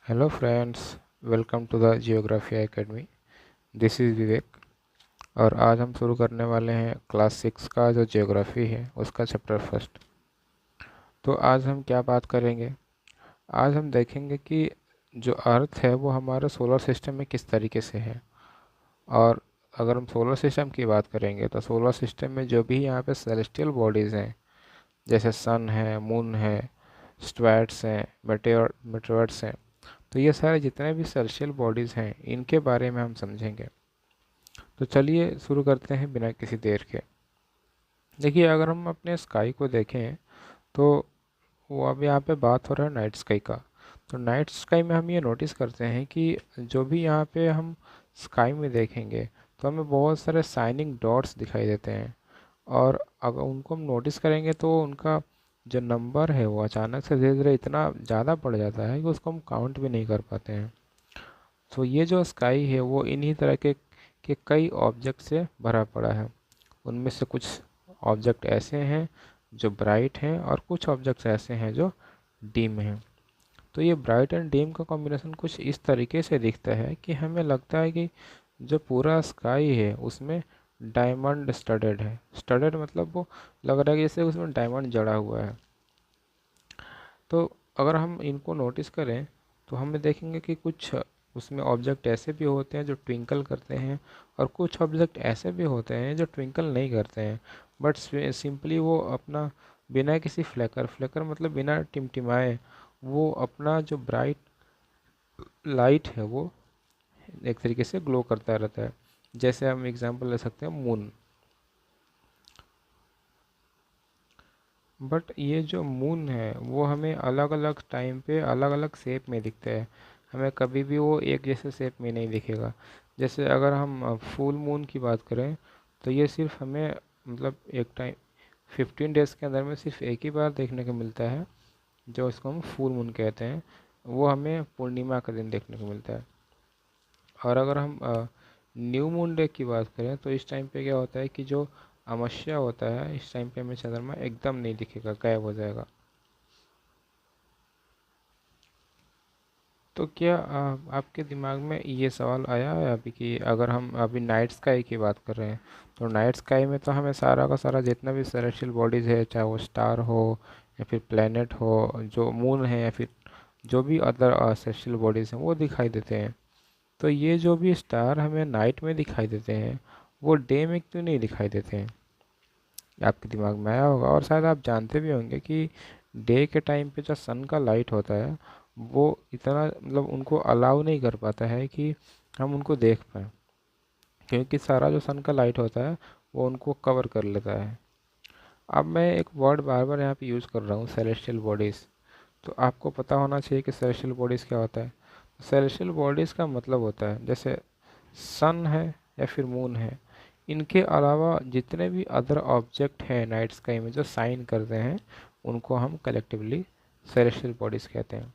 Hello friends, welcome to the geography academy. This is Vivek. और आज हम शुरू करने वाले हैं क्लास 6 का जो जियोग्राफी है उसका चैप्टर फर्स्ट। तो आज हम क्या बात करेंगे? आज हम देखेंगे कि जो अर्थ है वो हमारे सोलर सिस्टम में किस तरीके से है। और अगर हम सोलर सिस्टम की बात करेंगे तो सोलर सिस्टम में जो भी यहाँ पे सेलेस्टियल बॉडीज़ हैं, जैसे सन है, मून है, स्ट्रैट्स हैं, मेटेओर्स हैं, तो ये सारे जितने भी सेलेस्टियल बॉडीज़ हैं इनके बारे में हम समझेंगे। तो चलिए शुरू करते हैं बिना किसी देर के। देखिए, अगर हम अपने स्काई को देखें तो वो अब यहाँ पे बात हो रहा है नाइट स्काई का। तो नाइट स्काई में हम ये नोटिस करते हैं कि जो भी यहाँ पे हम स्काई में देखेंगे तो हमें बहुत सारे शाइनिंग डॉट्स दिखाई देते हैं। और अगर उनको हम नोटिस करेंगे तो उनका जो नंबर है वो अचानक से धीरे धीरे इतना ज़्यादा बढ़ जाता है कि उसको हम काउंट भी नहीं कर पाते हैं। तो ये जो स्काई है वो इन्हीं तरह के कई ऑब्जेक्ट से भरा पड़ा है। उनमें से कुछ ऑब्जेक्ट ऐसे हैं जो ब्राइट हैं और कुछ ऑब्जेक्ट्स ऐसे हैं जो डिम हैं। तो ये ब्राइट एंड डिम का कॉम्बिनेशन कुछ इस तरीके से दिखता है कि हमें लगता है कि जो पूरा स्काई है उसमें डायमंड स्टडेड है। स्टडेड मतलब वो लग रहा है कि जैसे उसमें डायमंड जड़ा हुआ है। तो अगर हम इनको नोटिस करें तो हमें देखेंगे कि कुछ उसमें ऑब्जेक्ट ऐसे भी होते हैं जो ट्विंकल करते हैं और कुछ ऑब्जेक्ट ऐसे भी होते हैं जो ट्विंकल नहीं करते हैं, बट सिंपली वो अपना बिना किसी फ्लेकर फ्लेकर मतलब बिना टिमटिमाए वो अपना जो ब्राइट लाइट है वो एक तरीके से ग्लो करता रहता है। जैसे हम एग्जांपल ले सकते हैं मून। बट ये जो मून है वो हमें अलग अलग टाइम पे अलग अलग शेप में दिखता है। हमें कभी भी वो एक जैसे शेप में नहीं दिखेगा। जैसे अगर हम फुल मून की बात करें तो ये सिर्फ हमें मतलब एक टाइम 15 डेज़ के अंदर में सिर्फ एक ही बार देखने को मिलता है, जो इसको हम फुल मून कहते हैं। वो हमें पूर्णिमा का दिन देखने को मिलता है। और अगर हम न्यू मून डे की बात करें तो इस टाइम पे क्या होता है कि जो अमावस्या होता है इस टाइम पे हमें चंद्रमा एकदम नहीं दिखेगा, गायब हो जाएगा। तो क्या आपके दिमाग में ये सवाल आया है अभी कि अगर हम अभी नाइट स्काई की बात कर रहे हैं तो नाइट स्काई में तो हमें सारा का सारा जितना भी सेलेस्टियल बॉडीज़ है, चाहे वो स्टार हो या फिर प्लेनेट हो, जो मून है या फिर जो भी अदर सेलेस्टियल बॉडीज़ हैं वो दिखाई देते हैं। तो ये जो भी स्टार हमें नाइट में दिखाई देते हैं वो डे में क्यों नहीं दिखाई देते हैं? ये आपके दिमाग में आया होगा। और शायद आप जानते भी होंगे कि डे के टाइम पे जो सन का लाइट होता है वो इतना मतलब उनको अलाउ नहीं कर पाता है कि हम उनको देख पाएँ, क्योंकि सारा जो सन का लाइट होता है वो उनको कवर कर लेता है। अब मैं एक वर्ड बार बार यहाँ पे यूज़ कर रहा हूँ, सेलेस्टियल बॉडीज़। तो आपको पता होना चाहिए कि सेलेस्टियल बॉडीज़ क्या होता है। सेलेस्टियल बॉडीज़ का मतलब होता है जैसे सन है या फिर मून है, इनके अलावा जितने भी अदर ऑब्जेक्ट हैं नाइट स्काई में जो साइन करते हैं उनको हम कलेक्टिवली सेलेस्टियल बॉडीज़ कहते हैं।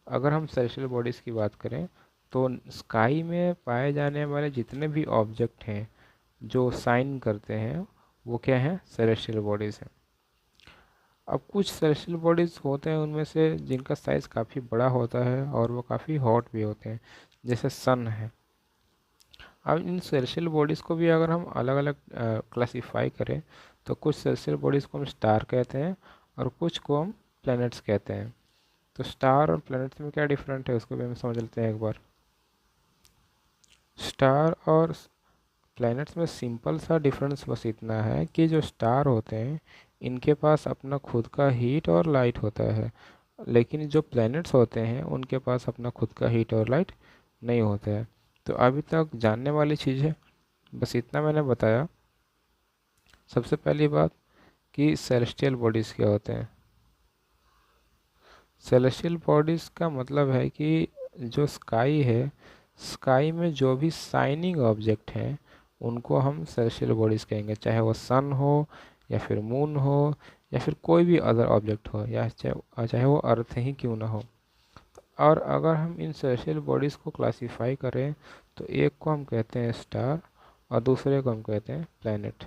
अगर हम सेलेस्टियल बॉडीज़ की बात करें तो स्काई में पाए जाने वाले जितने भी ऑब्जेक्ट हैं जो साइन करते हैं वो क्या हैं? सेलेस्टियल बॉडीज़ हैं। अब कुछ सेलेस्टियल बॉडीज़ होते हैं उनमें से जिनका साइज़ काफ़ी बड़ा होता है और वो काफ़ी हॉट भी होते हैं, जैसे सन है। अब इन सेलेस्टियल बॉडीज़ को भी अगर हम अलग अलग क्लासीफाई करें तो कुछ सेलेस्टियल बॉडीज़ को हम स्टार कहते हैं और कुछ को हम प्लैनेट्स कहते हैं। तो स्टार और प्लैनेट्स में क्या डिफरेंट है उसको भी हम समझ लेते हैं एक बार। स्टार और प्लैनेट्स में सिंपल सा डिफरेंस बस इतना है कि जो स्टार होते हैं इनके पास अपना खुद का हीट और लाइट होता है, लेकिन जो प्लैनेट्स होते हैं उनके पास अपना खुद का हीट और लाइट नहीं होता है। तो अभी तक जानने वाली चीज़ है बस इतना मैंने बताया। सबसे पहली बात कि सेलेस्टियल बॉडीज़ क्या होते हैं। सेलेस्टियल बॉडीज़ का मतलब है कि जो स्काई है, स्काई में जो भी शाइनिंग ऑब्जेक्ट हैं उनको हम सेलेस्टियल बॉडीज़ कहेंगे, चाहे वो सन हो या फिर मून हो या फिर कोई भी अदर ऑब्जेक्ट हो या चाहे वो अर्थ ही क्यों ना हो। और अगर हम इन सेलेस्टियल बॉडीज़ को क्लासीफाई करें तो एक को हम कहते हैं स्टार और दूसरे को हम कहते हैं प्लैनेट।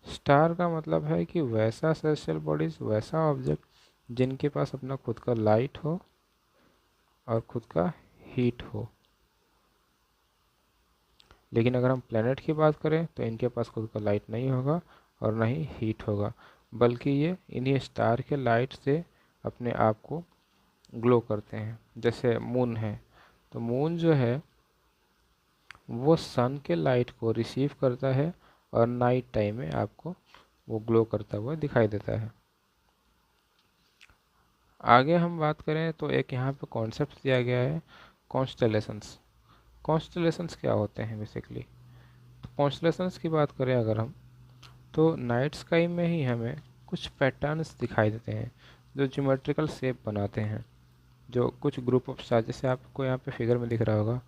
स्टार का मतलब है कि वैसा सेलेस्टियल बॉडीज़, वैसा ऑब्जेक्ट जिनके पास अपना खुद का लाइट हो और खुद का हीट हो। लेकिन अगर हम प्लैनेट की बात करें तो इनके पास खुद का लाइट नहीं होगा और ना ही हीट होगा, बल्कि ये इन्हीं स्टार के लाइट से अपने आप को ग्लो करते हैं। जैसे मून है, तो मून जो है वो सन के लाइट को रिसीव करता है और नाइट टाइम में आपको वो ग्लो करता हुआ दिखाई देता है। आगे हम बात करें तो एक यहाँ पे कॉन्सेप्ट दिया गया है, कॉन्स्टेलेशंस। कॉन्स्टेलेशंस क्या होते हैं बेसिकली? तो कॉन्स्टेलेशंस की बात करें अगर हम, तो नाइट स्काई में ही हमें कुछ पैटर्न्स दिखाई देते हैं जो ज्योमेट्रिकल शेप बनाते हैं, जो कुछ ग्रुप ऑफ स्टार, जैसे आपको यहाँ पे फिगर में दिख रहा होगा,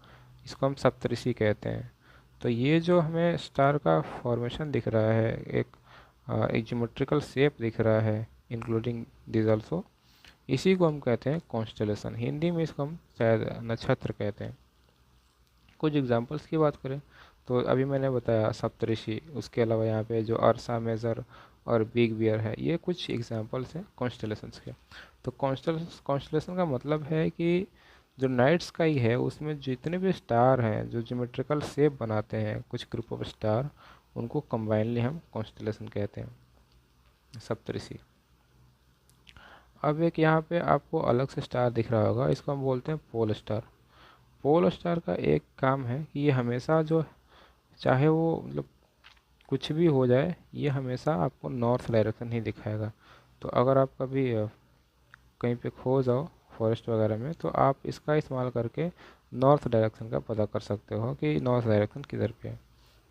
इसको हम सप्तऋषि कहते हैं। तो ये जो हमें स्टार का फॉर्मेशन दिख रहा है, एक ज्योमेट्रिकल शेप दिख रहा है इंक्लूडिंग दिस ऑल्सो, इसी को हम कहते हैं कॉन्स्टेलेशन। हिंदी में इसको हम शायद नक्षत्र कहते हैं। कुछ एग्जांपल्स की बात करें तो अभी मैंने बताया सप्तऋषि, उसके अलावा यहाँ पे जो अर्सा मेजर और बिग बियर है, ये कुछ एग्जांपल्स हैं कॉन्स्टेलेशंस के। तो कॉन्स्टेलेशन का मतलब है कि जो नाइट स्काई है उसमें जितने भी स्टार हैं जो ज्योमेट्रिकल शेप बनाते हैं, कुछ ग्रुप ऑफ स्टार, उनको कंबाइनली हम कॉन्स्टेलेशन कहते हैं, सप्तऋषि। अब एक यहाँ पे आपको अलग से स्टार दिख रहा होगा, इसको हम बोलते हैं पोल स्टार। पोल स्टार का एक काम है कि ये हमेशा जो, चाहे वो मतलब कुछ भी हो जाए, ये हमेशा आपको नॉर्थ डायरेक्शन ही दिखाएगा। तो अगर आप कभी कहीं पे खो जाओ फॉरेस्ट वगैरह में, तो आप इसका इस्तेमाल करके नॉर्थ डायरेक्शन का पता कर सकते हो कि नॉर्थ डायरेक्शन किधर पे है।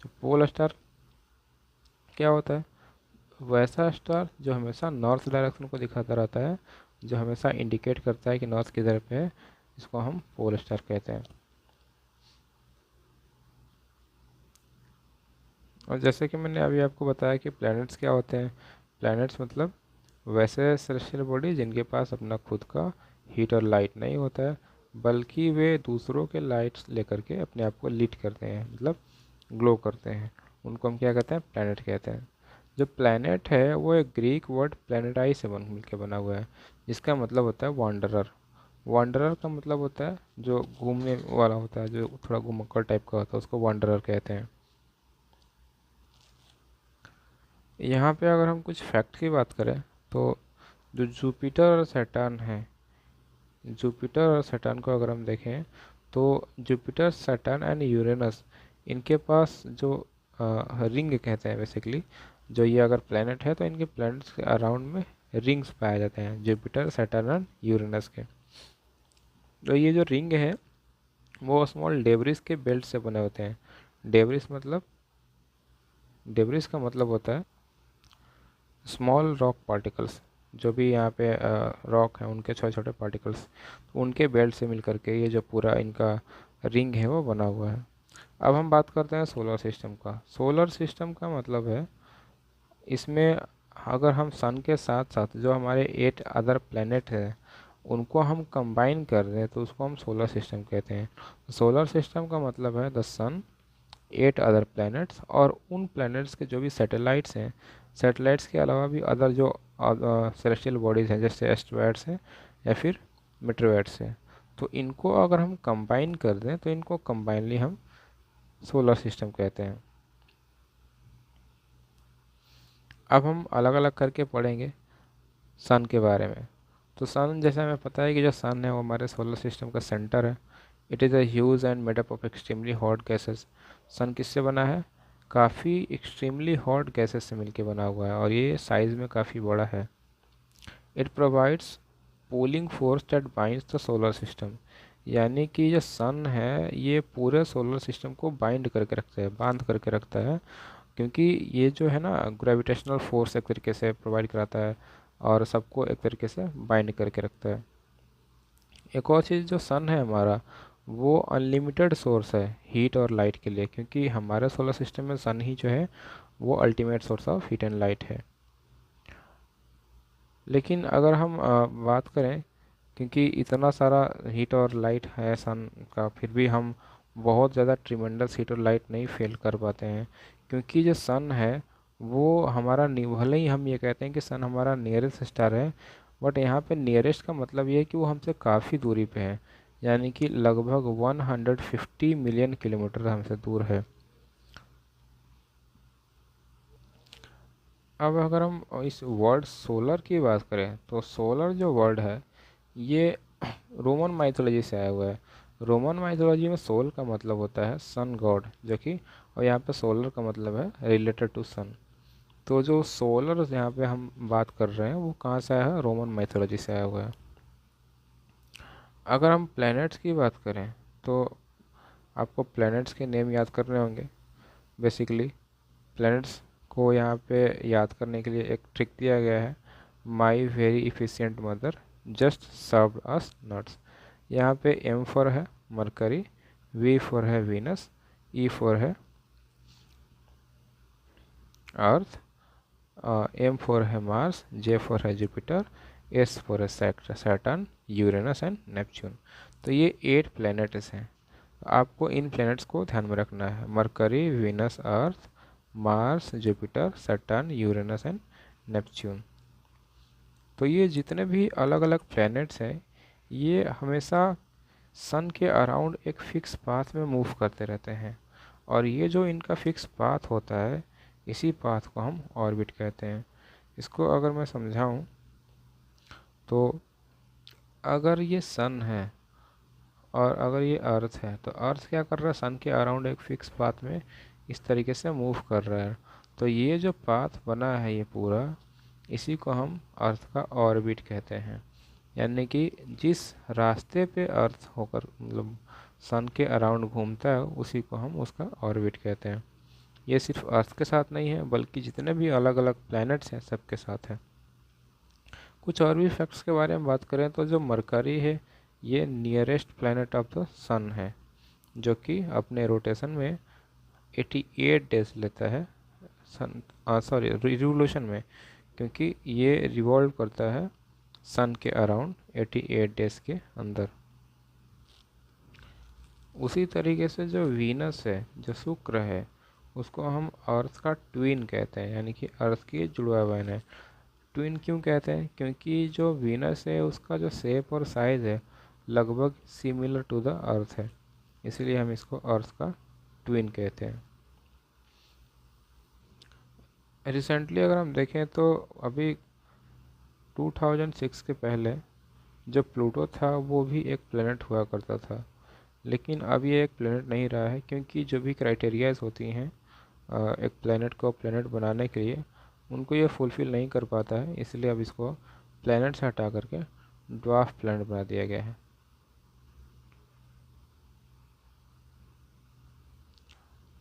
तो पोल स्टार क्या होता है? वैसा स्टार जो हमेशा नॉर्थ डायरेक्शन को दिखाता रहता है, जो हमेशा इंडिकेट करता है कि नॉर्थ किधर पे है, इसको हम पोल स्टार कहते हैं। और जैसे कि मैंने अभी आपको बताया कि प्लैनेट्स क्या होते हैं, प्लैनेट्स मतलब वैसे सेलेस्टियल बॉडी जिनके पास अपना खुद का हीट और लाइट नहीं होता है, बल्कि वे दूसरों के लाइट्स लेकर के अपने आप को लीट करते हैं, मतलब ग्लो करते हैं, उनको हम क्या कहते हैं? प्लैनेट कहते हैं। जो प्लैनेट है वो एक ग्रीक वर्ड प्लैनेटाई से मिलकर बना हुआ है, जिसका मतलब होता है वांडरर। वांडरर का मतलब होता है जो घूमने वाला होता है, जो थोड़ा घुमक्कड़ टाइप का होता है, उसको वांडरर कहते हैं। यहाँ पे अगर हम कुछ फैक्ट की बात करें तो जो जुपिटर और सैटर्न है, जुपिटर और सैटर्न को अगर हम देखें तो जुपिटर, सैटर्न एंड यूरेनस, इनके पास जो रिंग कहते हैं बेसिकली, जो ये अगर प्लैनेट है तो इनके प्लैनेट्स के अराउंड में रिंग्स पाए जाते हैं, जुपिटर, सैटर्न एंड यूरेनस के। तो ये जो रिंग है वो स्मॉल डेब्रिस के बेल्ट से बने होते हैं। डेब्रिस मतलब, डेब्रिस का मतलब होता है स्मॉल रॉक पार्टिकल्स, जो भी यहाँ पे रॉक है उनके छोटे छोटे पार्टिकल्स, उनके बेल्ट से मिल करके ये जो पूरा इनका रिंग है वो बना हुआ है। अब हम बात करते हैं सोलर सिस्टम का। सोलर सिस्टम का मतलब है, इसमें अगर हम सन के साथ साथ जो हमारे 8 अदर प्लैनेट हैं उनको हम कंबाइन कर दें तो उसको हम सोलर सिस्टम कहते हैं। सोलर सिस्टम का मतलब है द सन, 8 अदर प्लैनेट्स, और उन प्लैनेट्स के जो भी सैटेलाइट्स हैं, सैटेलाइट्स के अलावा भी अदर जो सेलेस्टियल बॉडीज़ हैं, जैसे एस्ट्रॉयड्स हैं या फिर मेटेरॉयड्स हैं, तो इनको अगर हम कंबाइन कर दें तो इनको कंबाइनली हम सोलर सिस्टम कहते हैं। अब हम अलग अलग करके पढ़ेंगे सन के बारे में। तो सन, जैसे हमें पता है कि जो सन है वो हमारे सोलर सिस्टम का सेंटर है। It is a huge and made up of extremely hot gases. Sun किससे बना है? काफ़ी एक्सट्रीमली हॉट गैसेस से मिलके बना हुआ है, और ये साइज़ में काफ़ी बड़ा है। It provides pulling force that binds the solar system, यानी कि जो सन है ये पूरे सोलर सिस्टम को बाइंड करके रखता है, बांध करके रखता है, क्योंकि ये जो है ना ग्रेविटेशनल फोर्स एक तरीके से प्रोवाइड कराता है और सबको एक तरीके से बाइंड करके रखता है। एक और चीज़, जो सन है हमारा वो अनलिमिटेड सोर्स है हीट और लाइट के लिए, क्योंकि हमारे सोलर सिस्टम में सन ही जो है वो ultimate source of heat and light है। लेकिन अगर हम बात करें, क्योंकि इतना सारा हीट और लाइट है सन का, फिर भी हम बहुत ज़्यादा ट्रिमेंडस हीट और लाइट नहीं फील कर पाते हैं, क्योंकि जो सन है वो हमारा भले ही हम ये कहते हैं कि सन हमारा नियरेस्ट स्टार है, बट यहाँ पे नियरेस्ट का मतलब ये है कि वो हमसे काफ़ी दूरी पे है, यानी कि लगभग 150 मिलियन किलोमीटर हमसे दूर है। अब अगर हम इस वर्ड सोलर की बात करें तो सोलर जो वर्ड है ये रोमन माइथोलॉजी से आया हुआ है। रोमन माइथोलॉजी में सोल का मतलब होता है सन गॉड, जो कि और यहाँ पे सोलर का मतलब है रिलेटेड टू सन। तो जो सोलर यहाँ पे हम बात कर रहे हैं वो कहाँ से आया है, रोमन माइथोलॉजी से आया हुआ है। अगर हम प्लैनेट्स की बात करें तो आपको प्लैनेट्स के नेम याद करने होंगे। बेसिकली प्लैनेट्स को यहाँ पे याद करने के लिए एक ट्रिक दिया गया है, my very efficient mother just served us nuts. यहाँ पे एम फॉर है मरकरी, वी फॉर है वीनस, ई फॉर है अर्थ, एम फॉर है मार्स, जे फॉर है जुपिटर, एस फॉर है सैटर्न, यूरेनस एंड नेपच्यून। तो ये 8 प्लैनेट्स हैं। आपको इन प्लैनेट्स को ध्यान में रखना है, mercury, Venus, earth, Mars, Jupiter, Saturn, Uranus and Neptune. तो ये जितने भी अलग अलग प्लैनेट्स हैं ये हमेशा सन के अराउंड एक फ़िक्स पाथ में मूव करते रहते हैं, और ये जो इनका फ़िक्स पाथ होता है इसी पाथ को हम ऑर्बिट कहते हैं। इसको अगर मैं समझाऊं तो अगर ये सन है और अगर ये अर्थ है तो अर्थ क्या कर रहा है, सन के अराउंड एक फ़िक्स पाथ में इस तरीके से मूव कर रहा है। तो ये जो पाथ बना है ये पूरा, इसी को हम अर्थ का ऑर्बिट कहते हैं। यानी कि जिस रास्ते पे अर्थ होकर मतलब सन के अराउंड घूमता है उसी को हम उसका ऑर्बिट कहते हैं। ये सिर्फ अर्थ के साथ नहीं है बल्कि जितने भी अलग अलग प्लैनेट्स हैं सबके साथ है। कुछ और भी फैक्ट्स के बारे में बात करें तो जो मरकरी है ये नियरेस्ट प्लैनेट ऑफ द सन है, जो कि अपने रोटेशन में 88 डेज लेता है सन सॉरी रिवोल्यूशन में, क्योंकि ये रिवॉल्व करता है सन के अराउंड 88 डेज के अंदर। उसी तरीके से जो वीनस है, जो शुक्र है, उसको हम अर्थ का ट्विन कहते हैं, यानी कि अर्थ की जुड़वा बहन है। ट्विन क्यों कहते हैं, क्योंकि जो वीनस है उसका जो शेप और साइज़ है लगभग सिमिलर टू द अर्थ है, इसलिए हम इसको अर्थ का ट्विन कहते हैं। रिसेंटली अगर हम देखें तो अभी 2006 के पहले जो प्लूटो था वो भी एक प्लेनेट हुआ करता था, लेकिन अब ये एक प्लेनेट नहीं रहा है, क्योंकि जो भी क्राइटेरियाज होती हैं एक प्लेनेट को प्लेनेट बनाने के लिए उनको ये फुलफ़िल नहीं कर पाता है, इसलिए अब इसको प्लेनेट से हटा करके ड्वार्फ प्लेनेट बना दिया गया है।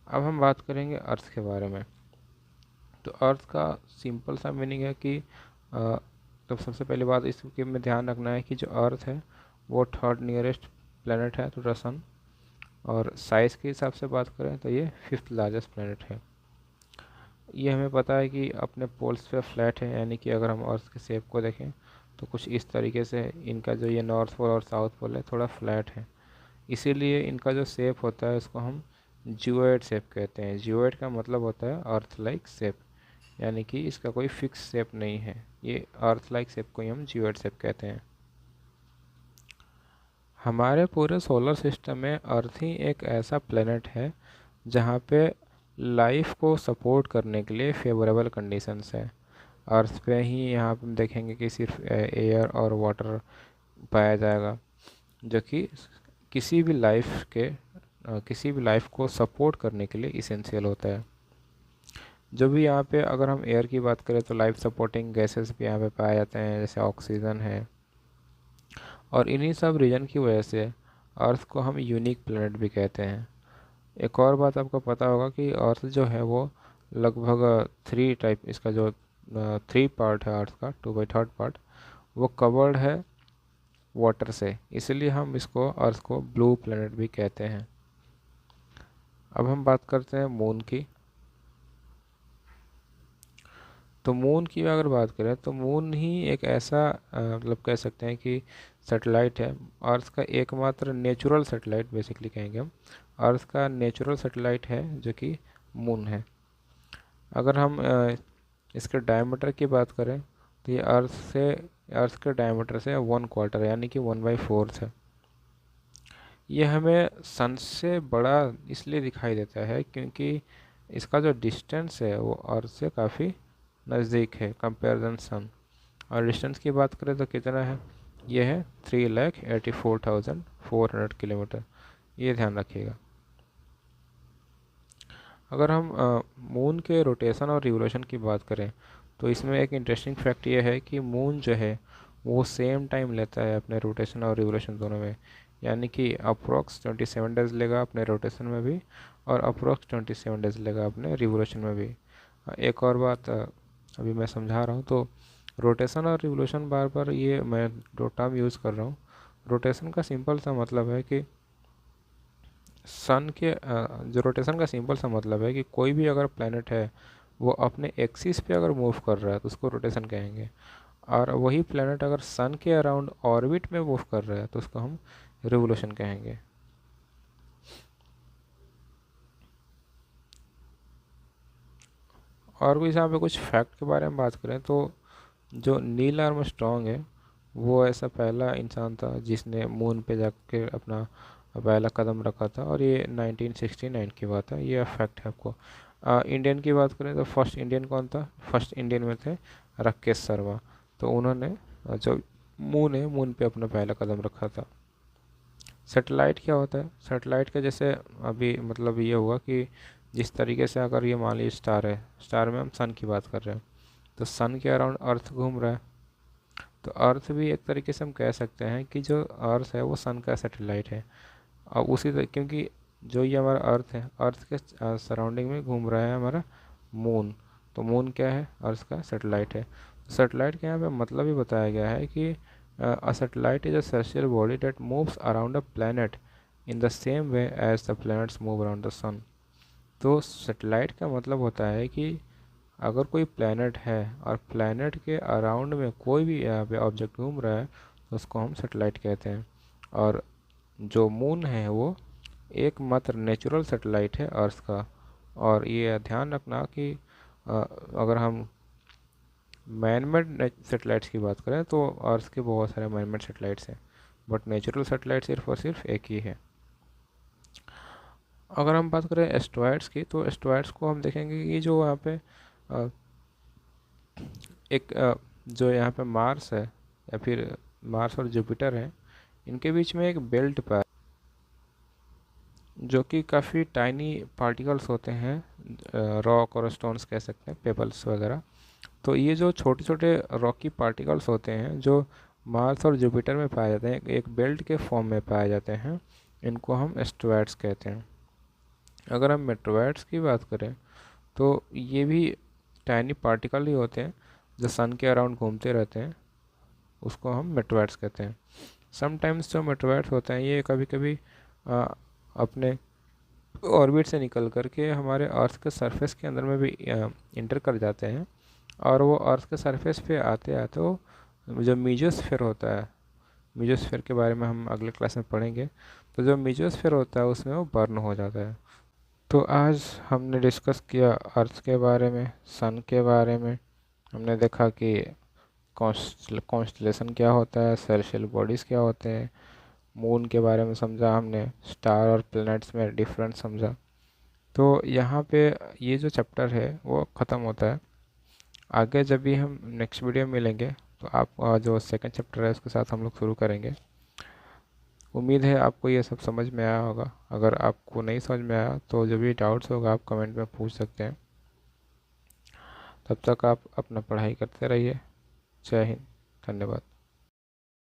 अब हम बात करेंगे अर्थ के बारे में। तो अर्थ का सिंपल सा मीनिंग है कि तो सबसे पहली बात इसके में ध्यान रखना है कि जो अर्थ है वो थर्ड नियरेस्ट प्लेनेट है टू द सन, और साइज़ के हिसाब से बात करें तो ये 5th लार्जेस्ट प्लेनेट है। ये हमें पता है कि अपने पोल्स पे फ्लैट है, यानी कि अगर हम अर्थ के शेप को देखें तो कुछ इस तरीके से इनका जो ये नॉर्थ पोल और साउथ पोल है थोड़ा फ्लैट है, इसीलिए इनका जो शेप होता है उसको हम जियोइड शेप कहते हैं। जियोइड का मतलब होता है अर्थ लाइक शेप, यानी कि इसका कोई फिक्स शेप नहीं है, ये अर्थ लाइक शेप को ही हम जियोइड शेप कहते हैं। हमारे पूरे सोलर सिस्टम में अर्थ ही एक ऐसा प्लेनेट है जहाँ पे लाइफ को सपोर्ट करने के लिए फेवरेबल कंडीशंस है। अर्थ पे ही यहाँ पे हम देखेंगे कि सिर्फ एयर और वाटर पाया जाएगा, जो कि किसी भी लाइफ के किसी भी लाइफ को सपोर्ट करने के लिए इसेंशियल होता है। जो भी यहाँ पे अगर हम एयर की बात करें तो लाइफ सपोर्टिंग गैसेस भी यहाँ पे पाए जाते हैं, जैसे ऑक्सीजन है, और इन्हीं सब रीजन की वजह से अर्थ को हम यूनिक प्लेनेट भी कहते हैं। एक और बात आपको पता होगा कि अर्थ जो है वो लगभग 3 टाइप, इसका जो 3 पार्ट है अर्थ का, 2/3 पार्ट वो कवर्ड है वाटर से, इसलिए हम इसको अर्थ को ब्लू प्लेनेट भी कहते हैं। अब हम बात करते हैं मून की। तो मून की अगर बात करें तो मून ही एक ऐसा मतलब कह सकते हैं कि सैटेलाइट है, अर्थ का एकमात्र नेचुरल सैटेलाइट बेसिकली कहेंगे हम, अर्थ का नेचुरल सैटेलाइट है जो कि मून है। अगर हम इसके डायमीटर की बात करें तो ये अर्थ से अर्थ के डायमीटर से 1/4 यानी कि 1/4 है। ये हमें सन से बड़ा इसलिए दिखाई देता है क्योंकि इसका जो डिस्टेंस है वो अर्थ से काफ़ी नज़दीक है कंपेरिजन सन। और डिस्टेंस की बात करें तो कितना है, ये है 3,84,400 किलोमीटर, ये ध्यान रखिएगा। अगर हम मून के रोटेशन और रिवोल्यूशन की बात करें तो इसमें एक इंटरेस्टिंग फैक्ट ये है कि मून जो है वो सेम टाइम लेता है अपने रोटेशन और रिवोल्यूशन दोनों में, यानी कि अप्रोक्स 27 डेज लेगा अपने रोटेशन में भी और अप्रोक्स 27 डेज लेगा अपने रिवोल्यूशन में भी। एक और बात अभी मैं समझा रहा हूँ, तो रोटेशन और रिवोल्यूशन बार बार ये मैं दो टर्म यूज़ कर रहा हूँ। रोटेशन का सिंपल सा मतलब है कि सन के जो रोटेशन का सिंपल सा मतलब है कि कोई भी अगर प्लैनेट है वो अपने एक्सिस पे अगर मूव कर रहा है तो उसको रोटेशन कहेंगे, और वही प्लैनेट अगर सन के अराउंड ऑर्बिट में मूव कर रहा है तो उसको हम रिवोल्यूशन कहेंगे। और भी यहाँ पे कुछ फैक्ट के बारे में बात करें तो जो नील आर्मस्ट्रॉन्ग है वो ऐसा पहला इंसान था जिसने मून पे जाकर अपना पहला कदम रखा था, और ये 1969 की बात है, ये फैक्ट है आपको। इंडियन की बात करें तो फर्स्ट इंडियन कौन था, फर्स्ट इंडियन में थे राकेश शर्मा, तो उन्होंने जो मून है मून पे अपना पहला कदम रखा था। सेटेलाइट क्या होता है, सेटेलाइट का जैसे अभी मतलब ये हुआ कि जिस तरीके से अगर ये मान लीजिए स्टार है, स्टार में हम सन की बात कर रहे हैं तो सन के अराउंड अर्थ घूम रहा है, तो अर्थ भी एक तरीके से हम कह सकते हैं कि जो अर्थ है वो सन का सैटेलाइट है। और उसी तरह क्योंकि जो ये हमारा अर्थ है, अर्थ के सराउंडिंग में घूम रहा है हमारा मून, तो मून क्या है, अर्थ का सैटेलाइट है। सैटेलाइट के यहाँ पे मतलब ही बताया गया है कि a satellite is a celestial body that moves around a planet in the same way as the planets move around the sun. तो सैटेलाइट का मतलब होता है कि अगर कोई प्लैनेट है और प्लैनेट के अराउंड में कोई भी यहाँ पे ऑब्जेक्ट घूम रहा है तो उसको हम सैटेलाइट कहते हैं। और जो मून है वो एकमात्र नेचुरल सैटेलाइट है अर्थ का। और ये ध्यान रखना कि अगर हम मैन मेड सैटेलाइट्स की बात करें तो अर्थ के बहुत सारे मैन मेड सैटेलाइट्स हैं, बट नेचुरल सैटेलाइट सिर्फ और सिर्फ एक ही है। अगर हम बात करें एस्ट्रॉयड्स की तो एस्ट्रॉयड्स को हम देखेंगे कि जो यहाँ पे एक जो यहाँ पे मार्स है या फिर मार्स और जुपिटर है, इनके बीच में एक बेल्ट पाया जो कि काफ़ी टाइनी पार्टिकल्स होते हैं, रॉक और स्टोन्स कह सकते हैं, पेबल्स वगैरह। तो ये जो छोटे छोटे रॉकी पार्टिकल्स होते हैं जो मार्स और जुपिटर में पाए जाते हैं, एक बेल्ट के फॉर्म में पाए जाते हैं, इनको हम एस्ट्रॉयड्स कहते हैं। अगर हम मेट्रॉयड्स की बात करें तो ये भी टाइनी पार्टिकल ही होते हैं जो सन के अराउंड घूमते रहते हैं, उसको हम मेट्रॉयड्स कहते हैं। समटाइम्स जो मेट्रॉयड्स होते हैं ये कभी कभी अपने ऑर्बिट से निकल करके हमारे अर्थ के सरफेस के अंदर में भी इंटर कर जाते हैं, और वो अर्थ के सरफेस पे आते आते वो जो मीजोस्फीयर होता है, मीजोस्फीयर के बारे में हम अगले क्लास में पढ़ेंगे, तो जो मीजोस्फीयर होता है उसमें वो बर्न हो जाता है। तो आज हमने डिस्कस किया अर्थ के बारे में, सन के बारे में, हमने देखा कि कॉन्स्टलेशन क्या होता है, सेलेस्टियल बॉडीज़ क्या होते हैं, मून के बारे में समझा हमने, स्टार और प्लैनेट्स में डिफरेंस समझा। तो यहाँ पे ये जो चैप्टर है वो ख़त्म होता है। आगे जब भी हम नेक्स्ट वीडियो में मिलेंगे तो आप जो सेकंड चैप्टर है उसके साथ हम लोग शुरू करेंगे। उम्मीद है आपको ये सब समझ में आया होगा। अगर आपको नहीं समझ में आया तो जो भी डाउट्स होगा आप कमेंट में पूछ सकते हैं। तब तक आप अपना पढ़ाई करते रहिए। जय हिंद, धन्यवाद।